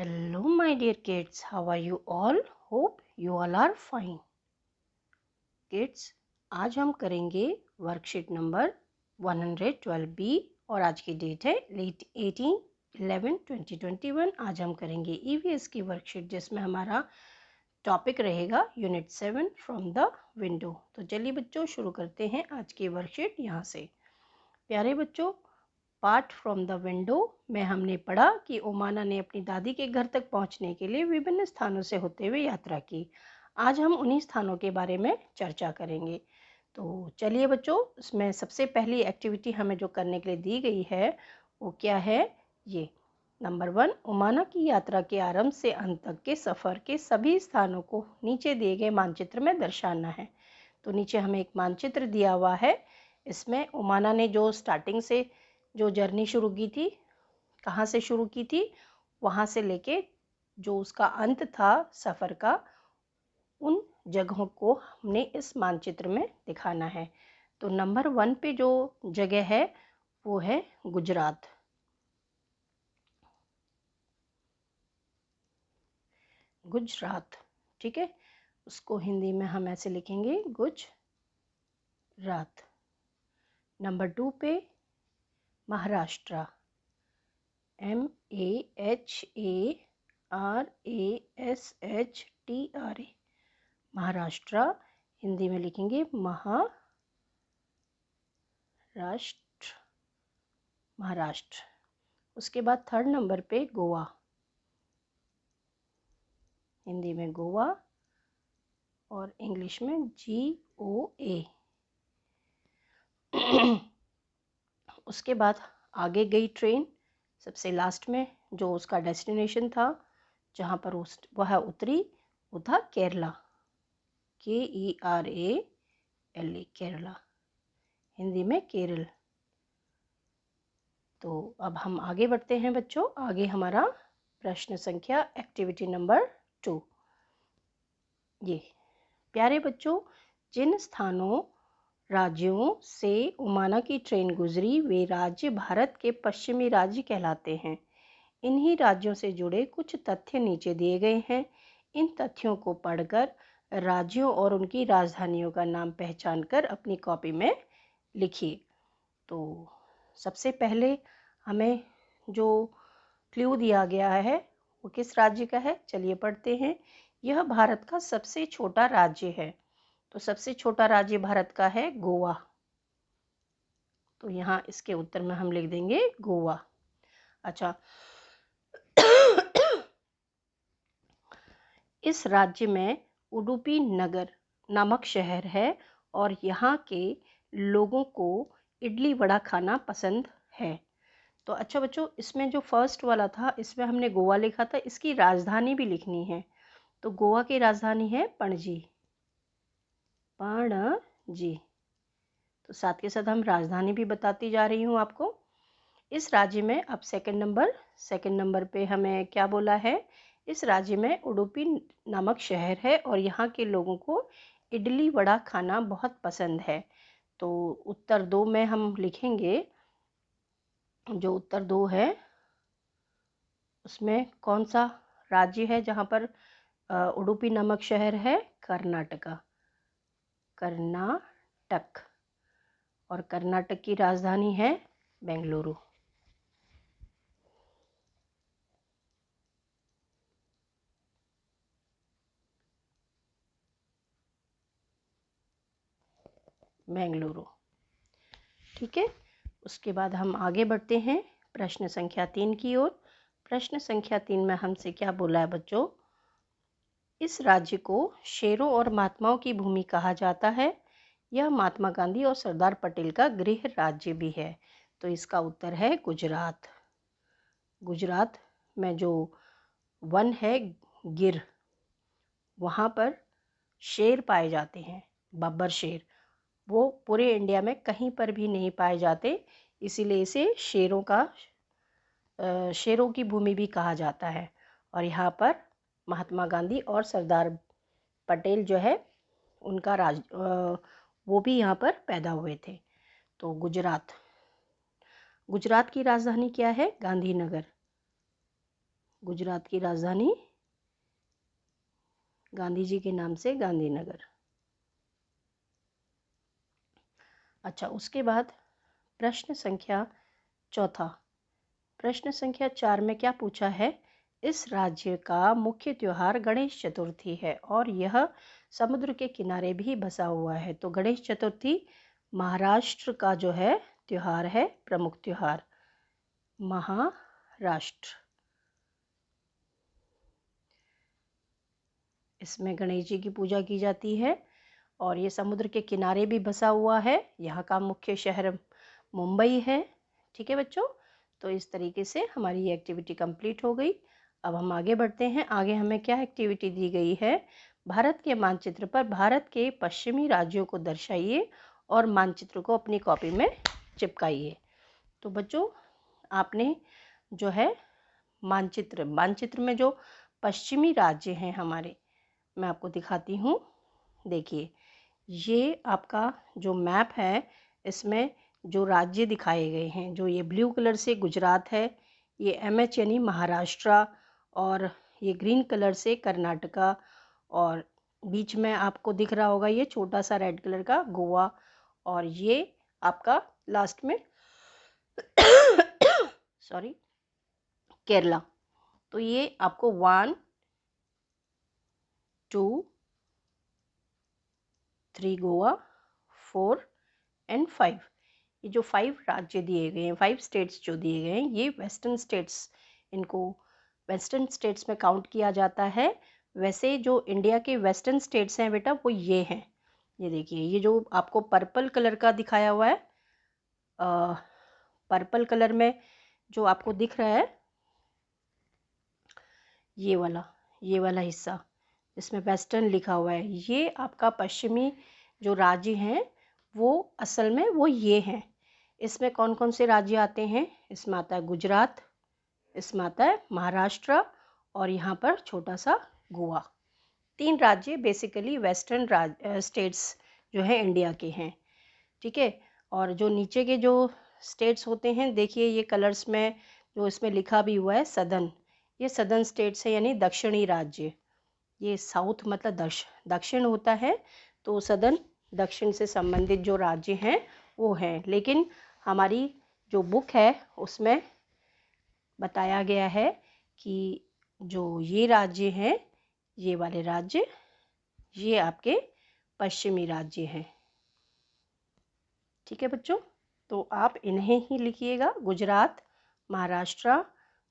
Hello, my dear kids. How are you all? Hope you all are fine. Kids, आज हम करेंगे worksheet number 112B और आज की डेट है 18/11/2021। आज हम करेंगे EVS की वर्कशीट जिसमें हमारा टॉपिक रहेगा यूनिट 7 फ्रॉम द विंडो। तो चलिए बच्चों शुरू करते हैं आज की वर्कशीट यहाँ से। प्यारे बच्चों, पार्ट फ्रॉम द विंडो में हमने पढ़ा कि ओमाना ने अपनी दादी के घर तक पहुंचने के लिए विभिन्न स्थानों से होते हुए यात्रा की। आज हम उन्हीं स्थानों के बारे में चर्चा करेंगे। तो चलिए बच्चों, इसमें सबसे पहली एक्टिविटी हमें जो करने के लिए दी गई है वो क्या है? ये नंबर 1, ओमाना की यात्रा के आरंभ से अंत तक के सफ़र के सभी स्थानों को नीचे दिए गए मानचित्र में दर्शाना है। तो नीचे हमें एक मानचित्र दिया हुआ है। इसमें ओमाना ने जो स्टार्टिंग से जो जर्नी शुरू की थी, कहाँ से शुरू की थी, वहाँ से लेके जो उसका अंत था सफ़र का, उन जगहों को हमने इस मानचित्र में दिखाना है। तो नंबर 1 पे जो जगह है वो है गुजरात। गुजरात, ठीक है, उसको हिंदी में हम ऐसे लिखेंगे गुजरात। नंबर 2 पे महाराष्ट्र, MAHARASHTRA, महाराष्ट्र, हिंदी में लिखेंगे महाराष्ट्र, महाराष्ट्र। उसके बाद थर्ड नंबर पे गोवा, हिंदी में गोवा और इंग्लिश में GOA। उसके बाद आगे गई ट्रेन, सबसे लास्ट में जो उसका डेस्टिनेशन था, जहाँ पर वह उतरी, वो था केरला, KERALA, केरला, हिंदी में केरल। तो अब हम आगे बढ़ते हैं बच्चों। आगे हमारा प्रश्न संख्या एक्टिविटी नंबर 2। ये प्यारे बच्चों, जिन स्थानों राज्यों से ओमाना की ट्रेन गुजरी वे राज्य भारत के पश्चिमी राज्य कहलाते हैं। इन्हीं राज्यों से जुड़े कुछ तथ्य नीचे दिए गए हैं। इन तथ्यों को पढ़कर राज्यों और उनकी राजधानियों का नाम पहचानकर अपनी कॉपी में लिखिए। तो सबसे पहले हमें जो क्लू दिया गया है वो किस राज्य का है? चलिए पढ़ते हैं। यह भारत का सबसे छोटा राज्य है। तो सबसे छोटा राज्य भारत का है गोवा। तो यहाँ इसके उत्तर में हम लिख देंगे गोवा। अच्छा, इस राज्य में उडुपी नगर नामक शहर है और यहाँ के लोगों को इडली वड़ा खाना पसंद है। तो अच्छा बच्चों, इसमें जो फर्स्ट वाला था इसमें हमने गोवा लिखा था, इसकी राजधानी भी लिखनी है। तो गोवा की राजधानी है पणजी, पणजी। तो साथ के साथ हम राजधानी भी बताती जा रही हूँ आपको। इस राज्य में अब सेकंड नंबर पे हमें क्या बोला है? इस राज्य में उडुपी नामक शहर है और यहाँ के लोगों को इडली वड़ा खाना बहुत पसंद है। तो उत्तर 2 में हम लिखेंगे, जो उत्तर 2 है उसमें कौन सा राज्य है जहाँ पर उडुपी नामक शहर है? कर्नाटका, कर्नाटक। और कर्नाटक की राजधानी है बेंगलुरु। बेंगलुरु, ठीक है। उसके बाद हम आगे बढ़ते हैं प्रश्न संख्या 3 की ओर। प्रश्न संख्या 3 में हमसे क्या बोला है बच्चों? इस राज्य को शेरों और महात्माओं की भूमि कहा जाता है। यह महात्मा गांधी और सरदार पटेल का गृह राज्य भी है। तो इसका उत्तर है गुजरात। गुजरात में जो वन है गिर, वहाँ पर शेर पाए जाते हैं, बब्बर शेर। वो पूरे इंडिया में कहीं पर भी नहीं पाए जाते, इसीलिए इसे शेरों की भूमि भी कहा जाता है। और यहाँ पर महात्मा गांधी और सरदार पटेल जो है उनका वो भी यहाँ पर पैदा हुए थे। तो गुजरात की राजधानी क्या है? गांधीनगर, गुजरात की राजधानी गांधी जी के नाम से गांधीनगर। अच्छा, उसके बाद प्रश्न संख्या चौथा। प्रश्न संख्या 4 में क्या पूछा है? इस राज्य का मुख्य त्योहार गणेश चतुर्थी है और यह समुद्र के किनारे भी बसा हुआ है। तो गणेश चतुर्थी महाराष्ट्र का जो है त्योहार है, प्रमुख त्योहार महाराष्ट्र। इसमें गणेश जी की पूजा की जाती है और ये समुद्र के किनारे भी बसा हुआ है। यहाँ का मुख्य शहर मुंबई है। ठीक है बच्चों, तो इस तरीके से हमारी ये एक्टिविटी कंप्लीट हो गई। अब हम आगे बढ़ते हैं। आगे हमें क्या एक्टिविटी दी गई है? भारत के मानचित्र पर भारत के पश्चिमी राज्यों को दर्शाइए और मानचित्र को अपनी कॉपी में चिपकाइए। तो बच्चों, आपने जो है मानचित्र में जो पश्चिमी राज्य हैं हमारे, मैं आपको दिखाती हूँ। देखिए, ये आपका जो मैप है, इसमें जो राज्य दिखाए गए हैं, जो ये ब्लू कलर से गुजरात है, ये MH यानी महाराष्ट्र, और ये ग्रीन कलर से कर्नाटका, और बीच में आपको दिख रहा होगा ये छोटा सा रेड कलर का गोवा, और ये आपका लास्ट में सॉरी केरला। तो ये आपको 1 2 3 गोवा, 4 और 5, ये जो 5 राज्य दिए गए हैं, 5 स्टेट्स जो दिए गए हैं, ये वेस्टर्न स्टेट्स, इनको वेस्टर्न स्टेट्स में काउंट किया जाता है। वैसे जो इंडिया के वेस्टर्न स्टेट्स हैं बेटा, वो ये हैं। ये देखिए, ये जो आपको पर्पल कलर का दिखाया हुआ है, पर्पल कलर में जो आपको दिख रहा है, ये वाला हिस्सा जिसमें वेस्टर्न लिखा हुआ है, ये आपका पश्चिमी जो राज्य हैं, वो असल में वो ये हैं। इसमें कौन कौन से राज्य आते हैं? इसमें आता है गुजरात, इसमें आता है महाराष्ट्र, और यहाँ पर छोटा सा गोवा। 3 राज्य बेसिकली वेस्टर्न स्टेट्स जो हैं इंडिया के हैं। ठीक है, और जो नीचे के जो स्टेट्स होते हैं, देखिए ये कलर्स में जो इसमें लिखा भी हुआ है सदर्न, ये सदर्न स्टेट्स है, यानी दक्षिणी राज्य। ये साउथ मतलब दक्षिण होता है, तो सदर्न दक्षिण से संबंधित जो राज्य हैं वो हैं। लेकिन हमारी जो बुक है उसमें बताया गया है कि जो ये राज्य हैं, ये वाले राज्य, ये आपके पश्चिमी राज्य हैं। ठीक है बच्चों, तो आप इन्हें ही लिखिएगा, गुजरात, महाराष्ट्र,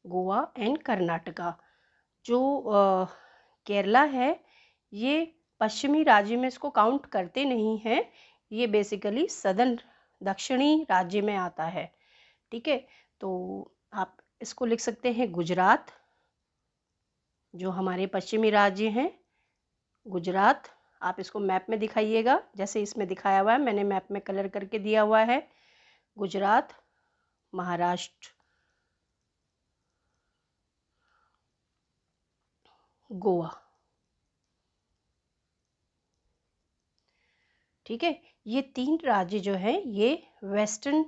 गोवा एंड कर्नाटका। जो केरला है, ये पश्चिमी राज्य में इसको काउंट करते नहीं हैं, ये बेसिकली सदर्न दक्षिणी राज्य में आता है। ठीक है, तो आप इसको लिख सकते हैं गुजरात, जो हमारे पश्चिमी राज्य हैं, गुजरात। आप इसको मैप में दिखाइएगा, जैसे इसमें दिखाया हुआ है, मैंने मैप में कलर करके दिया हुआ है। गुजरात, महाराष्ट्र, गोवा। ठीक है, ये 3 राज्य जो हैं, ये वेस्टर्न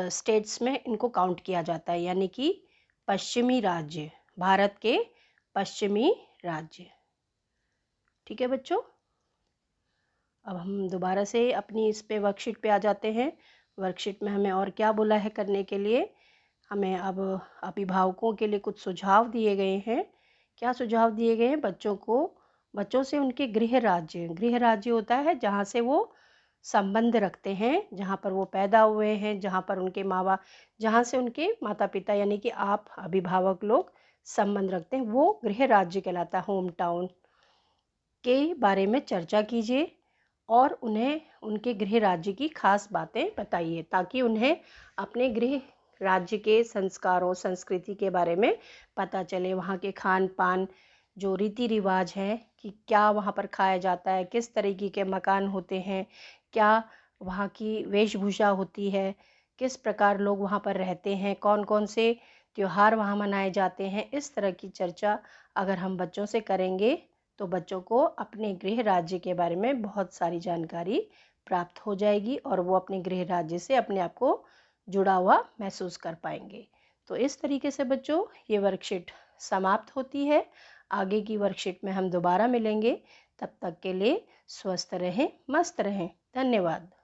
स्टेट्स में इनको काउंट किया जाता है, यानी कि पश्चिमी राज्य, भारत के पश्चिमी राज्य। ठीक है बच्चों, अब हम दोबारा से अपनी इस पे वर्कशीट पे आ जाते हैं। वर्कशीट में हमें और क्या बोला है करने के लिए? हमें अब अभिभावकों के लिए कुछ सुझाव दिए गए हैं। क्या सुझाव दिए गए हैं? बच्चों से उनके गृह राज्य होता है जहाँ से वो संबंध रखते हैं, जहाँ पर वो पैदा हुए हैं, जहाँ पर उनके माँ बाप, जहाँ से उनके माता पिता यानी कि आप अभिभावक लोग संबंध रखते हैं, वो गृह राज्य कहलाता है। होम टाउन के बारे में चर्चा कीजिए और उन्हें उनके गृह राज्य की खास बातें बताइए, ताकि उन्हें अपने गृह राज्य के संस्कारों, संस्कृति के बारे में पता चले। वहाँ के खान पान, जो रीति रिवाज है कि क्या वहाँ पर खाया जाता है, किस तरीके के मकान होते हैं, क्या वहाँ की वेशभूषा होती है, किस प्रकार लोग वहाँ पर रहते हैं, कौन कौन से त्योहार वहाँ मनाए जाते हैं। इस तरह की चर्चा अगर हम बच्चों से करेंगे तो बच्चों को अपने गृह राज्य के बारे में बहुत सारी जानकारी प्राप्त हो जाएगी और वो अपने गृह राज्य से अपने आप को जुड़ा हुआ महसूस कर पाएंगे। तो इस तरीके से बच्चों ये वर्कशीट समाप्त होती है। आगे की वर्कशीट में हम दोबारा मिलेंगे। तब तक के लिए स्वस्थ रहें, मस्त रहें। धन्यवाद।